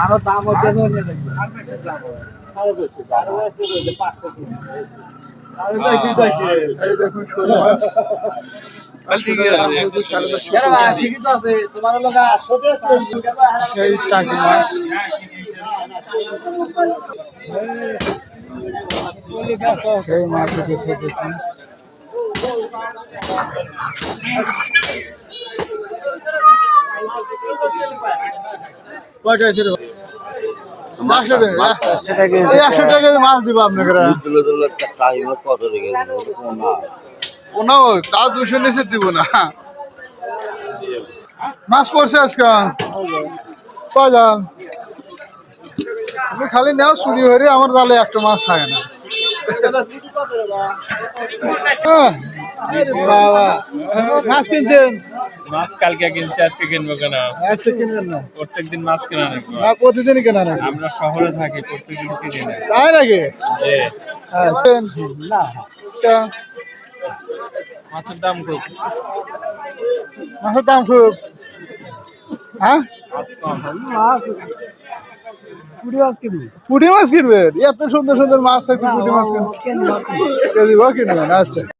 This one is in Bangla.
আরো দাম হচ্ছে দেখুন শোল মাছ সেই টাকি মাছ সেই মাছ উঠেছে দেখুন একশো টাকা মাছ দিব আপনাকে তা 200 নিচে দিব না মাছ পড়ছে আজকে কয়জন তুমি খালি নাও চুরি হয়ে আমার জালে একটা মাছ থাকে না বাবা মাছ কিনছেন মাছ কালকে কিনছি আজকে কিনবো কেন আজকে কিনবেন না প্রত্যেকদিন মাছ কেনা নাকি না প্রতিদিনই কেনা নাকি আমরা শহরে থাকি প্রত্যেকদিন কিনি না তাই নাকি যে না মাছের দাম খুব মাছের দাম খুব হ্যাঁ পুঁটি মাছ কিনবেন এত সুন্দর সুন্দর মাছ থাকবে পুঁটি মাছ কিনবেন আচ্ছা